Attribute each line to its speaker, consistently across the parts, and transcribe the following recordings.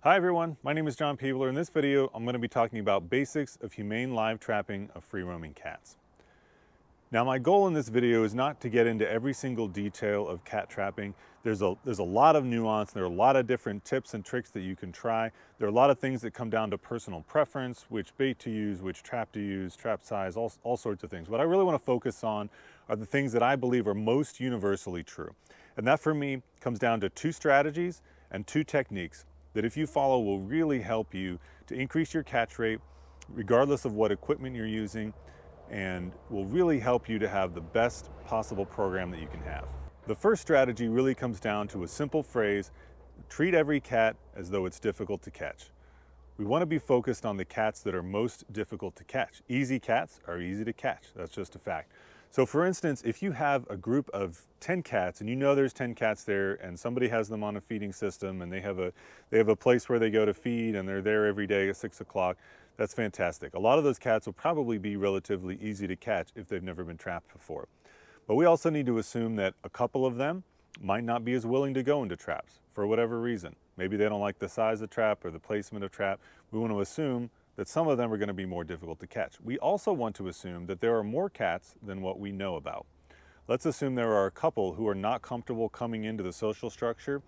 Speaker 1: Hi everyone, my name is John Peebler. In this video, I'm going to be talking about basics of humane live trapping of free-roaming cats. Now my goal in this video is not to get into every single detail of cat trapping. There's a lot of nuance, there are a lot of different tips and tricks that you can try. There are a lot of things that come down to personal preference, which bait to use, which trap to use, trap size, all sorts of things. What I really want to focus on are the things that I believe are most universally true. And that for me comes down to two strategies and two techniques that if you follow will really help you to increase your catch rate regardless of what equipment you're using, and will really help you to have the best possible program that you can have. The first strategy really comes down to a simple phrase: treat every cat as though it's difficult to catch. We want to be focused on the cats that are most difficult to catch. Easy cats are easy to catch. That's just a fact. So for instance, if you have a group of 10 cats and you know there's 10 cats there and somebody has them on a feeding system and they have a place where they go to feed and they're there every day at 6 o'clock, that's fantastic. A lot of those cats will probably be relatively easy to catch if they've never been trapped before. But we also need to assume that a couple of them might not be as willing to go into traps for whatever reason. Maybe they don't like the size of trap or the placement of trap. We want to assume that some of them are going to be more difficult to catch. We also want to assume that there are more cats than what we know about. Let's assume there are a couple who are not comfortable coming into the social structure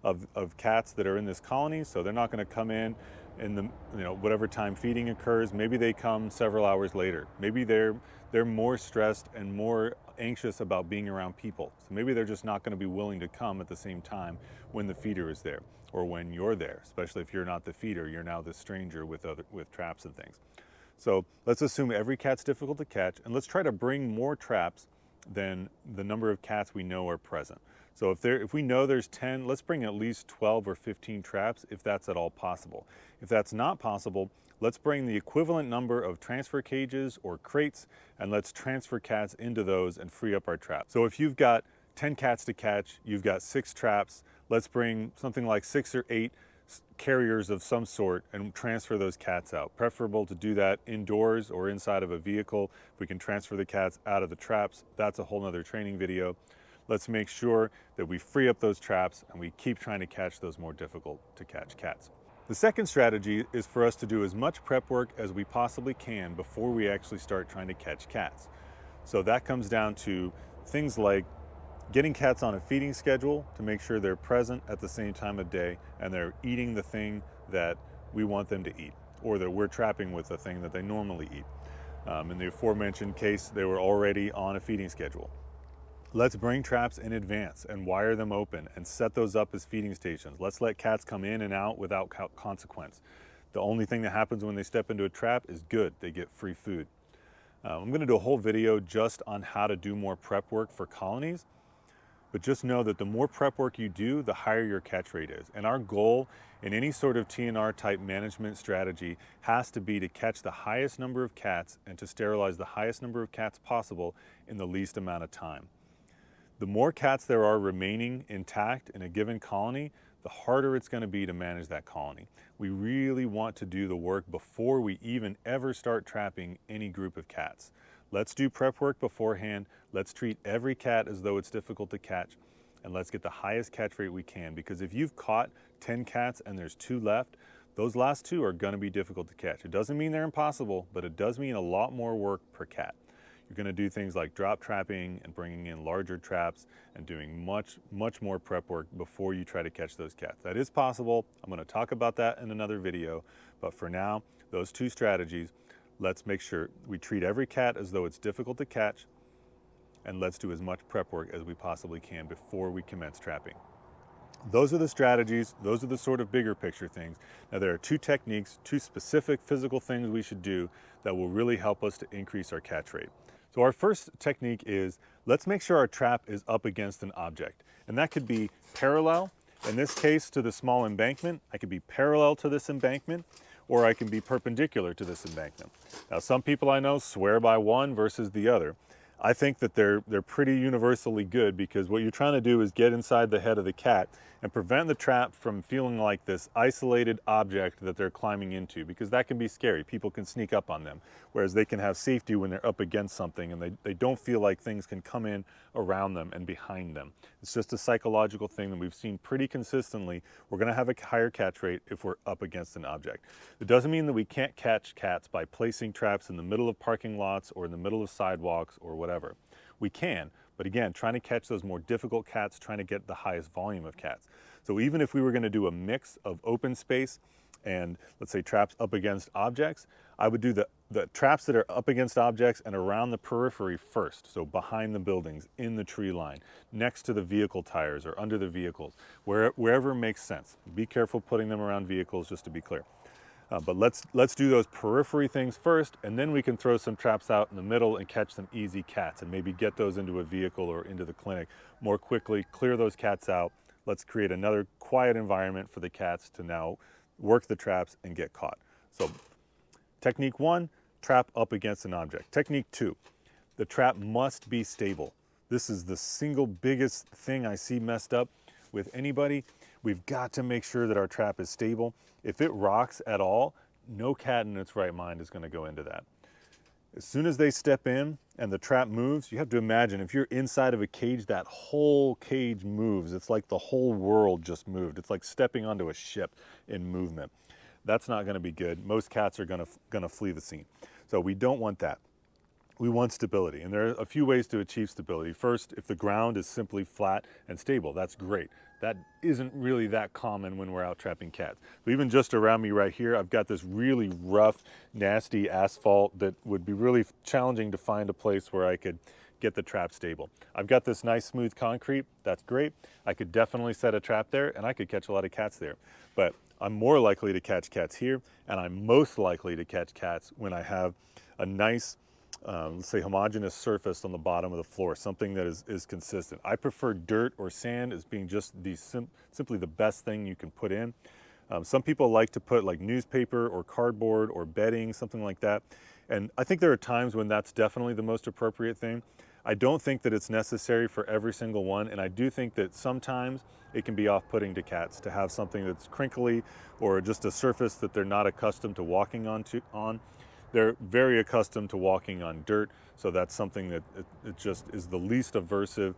Speaker 1: of cats that are in this colony, so they're not going to come in the whatever time feeding occurs. Maybe they come several hours later. Maybe they're more stressed and more anxious about being around people. So maybe they're just not going to be willing to come at the same time when the feeder is there or when you're there, especially if you're not the feeder, you're now the stranger with traps and things. So let's assume every cat's difficult to catch, and let's try to bring more traps than the number of cats we know are present. So if we know there's 10, let's bring at least 12 or 15 traps if that's at all possible. If that's not possible, let's bring the equivalent number of transfer cages or crates and let's transfer cats into those and free up our traps. So if you've got 10 cats to catch, you've got 6 traps, let's bring something like 6 or 8 carriers of some sort and transfer those cats out. Preferable to do that indoors or inside of a vehicle. If we can transfer the cats out of the traps, that's a whole nother training video. Let's make sure that we free up those traps and we keep trying to catch those more difficult to catch cats. The second strategy is for us to do as much prep work as we possibly can before we actually start trying to catch cats. So that comes down to things like getting cats on a feeding schedule to make sure they're present at the same time of day and they're eating the thing that we want them to eat, or that we're trapping with the thing that they normally eat. In the aforementioned case, they were already on a feeding schedule. Let's bring traps in advance and wire them open and set those up as feeding stations. Let's let cats come in and out without consequence. The only thing that happens when they step into a trap is good. They get free food. I'm going to do a whole video just on how to do more prep work for colonies. But just know that the more prep work you do, the higher your catch rate is. And our goal in any sort of TNR type management strategy has to be to catch the highest number of cats and to sterilize the highest number of cats possible in the least amount of time. The more cats there are remaining intact in a given colony, the harder it's going to be to manage that colony. We really want to do the work before we even ever start trapping any group of cats. Let's do prep work beforehand. Let's treat every cat as though it's difficult to catch, and let's get the highest catch rate we can, because if you've caught 10 cats and there's 2 left, those last 2 are going to be difficult to catch. It doesn't mean they're impossible, but it does mean a lot more work per cat. You're going to do things like drop trapping and bringing in larger traps and doing much more prep work before you try to catch those cats. That is possible. I'm going to talk about that in another video, but for now, those 2 strategies, let's make sure we treat every cat as though it's difficult to catch, and let's do as much prep work as we possibly can before we commence trapping. Those are the strategies, those are the sort of bigger picture things. Now there are 2 techniques, 2 specific physical things we should do that will really help us to increase our catch rate. So our first technique is, let's make sure our trap is up against an object. And that could be parallel, in this case to the small embankment. I could be parallel to this embankment, or I can be perpendicular to this embankment. Now some people I know swear by one versus the other. I think that they're pretty universally good, because what you're trying to do is get inside the head of the cat and prevent the trap from feeling like this isolated object that they're climbing into, because that can be scary. People can sneak up on them, whereas they can have safety when they're up against something and they don't feel like things can come in around them and behind them. It's just a psychological thing that we've seen pretty consistently. We're going to have a higher catch rate if we're up against an object. It doesn't mean that we can't catch cats by placing traps in the middle of parking lots or in the middle of sidewalks or whatever. We can, but again, trying to catch those more difficult cats, trying to get the highest volume of cats. So even if we were going to do a mix of open space and, let's say, traps up against objects, I would do the traps that are up against objects and around the periphery first. So behind the buildings, in the tree line, next to the vehicle tires or under the vehicles, wherever makes sense. Be careful putting them around vehicles, just to be clear. But let's do those periphery things first, and then we can throw some traps out in the middle and catch some easy cats and maybe get those into a vehicle or into the clinic more quickly, clear those cats out. Let's create another quiet environment for the cats to now work the traps and get caught. So technique 1, trap up against an object. Technique 2, the trap must be stable. This is the single biggest thing I see messed up with anybody. We've got to make sure that our trap is stable. If it rocks at all, no cat in its right mind is going to go into that. As soon as they step in and the trap moves, you have to imagine if you're inside of a cage, that whole cage moves. It's like the whole world just moved. It's like stepping onto a ship in movement. That's not going to be good. Most cats are going to flee the scene. So we don't want that. We want stability, and there are a few ways to achieve stability. First, if the ground is simply flat and stable, that's great. That isn't really that common when we're out trapping cats. But even just around me right here, I've got this really rough, nasty asphalt that would be really challenging to find a place where I could get the trap stable. I've got this nice smooth concrete, that's great. I could definitely set a trap there and I could catch a lot of cats there. But I'm more likely to catch cats here, and I'm most likely to catch cats when I have a nice, let's say, homogeneous surface on the bottom of the floor, something that is consistent. I prefer dirt or sand as being just simply the best thing you can put in. Some people like to put like newspaper or cardboard or bedding, something like that. And I think there are times when that's definitely the most appropriate thing. I don't think that it's necessary for every single one, and I do think that sometimes it can be off-putting to cats to have something that's crinkly or just a surface that they're not accustomed to walking on. They're very accustomed to walking on dirt, so that's something that it just is the least aversive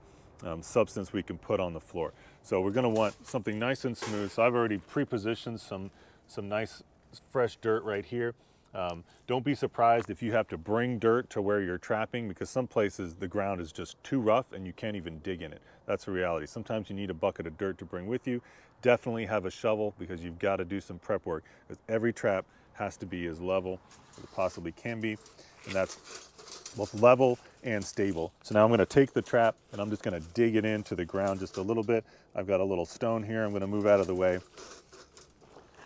Speaker 1: substance we can put on the floor. So we're going to want something nice and smooth. So I've already pre-positioned some nice fresh dirt right here. Don't be surprised if you have to bring dirt to where you're trapping, because some places the ground is just too rough and you can't even dig in it. That's the reality. Sometimes you need a bucket of dirt to bring with you. Definitely have a shovel, because you've got to do some prep work, because every trap has to be as level as it possibly can be, and that's both level and stable. So now I'm going to take the trap and I'm just going to dig it into the ground just a little bit. I've got a little stone here. I'm going to move out of the way.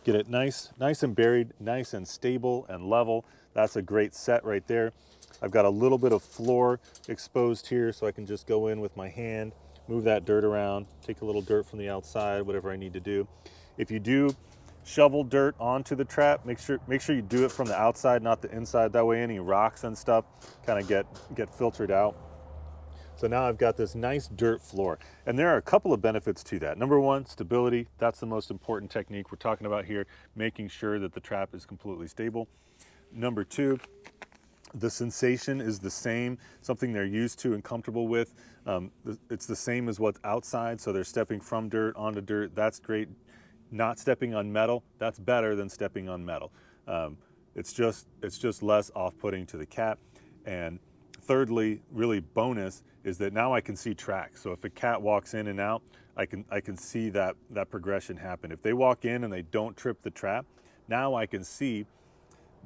Speaker 1: Get it nice and buried, nice and stable and level. That's a great set right there. I've got a little bit of floor exposed here, so I can just go in with my hand, move that dirt around, take a little dirt from the outside, whatever I need to do. If you do shovel dirt onto the trap, make sure you do it from the outside, not the inside. That way any rocks and stuff kind of get filtered out. So now I've got this nice dirt floor, and there are a couple of benefits to that. Number one, stability. That's the most important technique we're talking about here, making sure that the trap is completely stable. Number two, the sensation is the same, something they're used to and comfortable with. It's the same as what's outside, so they're stepping from dirt onto dirt. That's great. Not stepping on metal, that's better than stepping on metal. It's just less off-putting to the cat. And thirdly, really bonus, is that now I can see tracks. So if a cat walks in and out, I can see that progression happen. If they walk in and they don't trip the trap, now I can see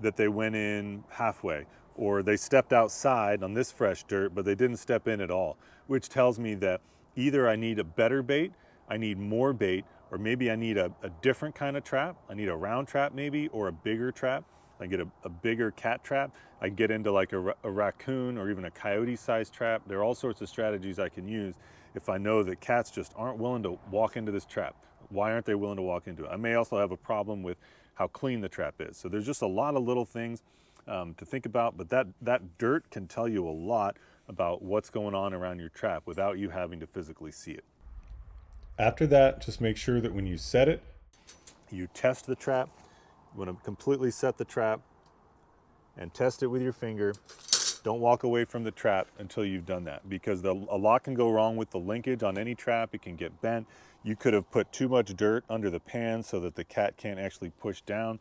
Speaker 1: that they went in halfway, or they stepped outside on this fresh dirt, but they didn't step in at all, which tells me that either I need a better bait, I need more bait, or maybe I need a different kind of trap. I need a round trap maybe, or a bigger trap. I get a bigger cat trap. I get into like a raccoon or even a coyote sized trap. There are all sorts of strategies I can use if I know that cats just aren't willing to walk into this trap. Why aren't they willing to walk into it? I may also have a problem with how clean the trap is. So there's just a lot of little things to think about, but that dirt can tell you a lot about what's going on around your trap without you having to physically see it. After that, just make sure that when you set it, you test the trap. You want to completely set the trap and test it with your finger. Don't walk away from the trap until you've done that, because a lot can go wrong with the linkage on any trap. It can get bent. You could have put too much dirt under the pan so that the cat can't actually push down.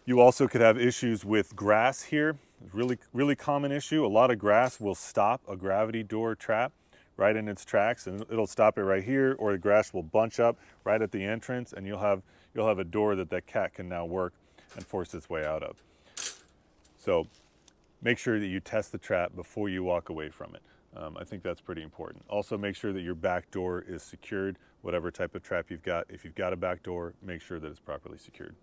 Speaker 1: You also could have issues with grass here. Really common issue. A lot of grass will stop a gravity door trap right in its tracks, and it'll stop it right here, or the grass will bunch up right at the entrance, and you'll have a door that cat can now work and force its way out of. So make sure that you test the trap before you walk away from it. I think that's pretty important. Also, make sure that your back door is secured, whatever type of trap you've got. If you've got a back door, make sure that it's properly secured.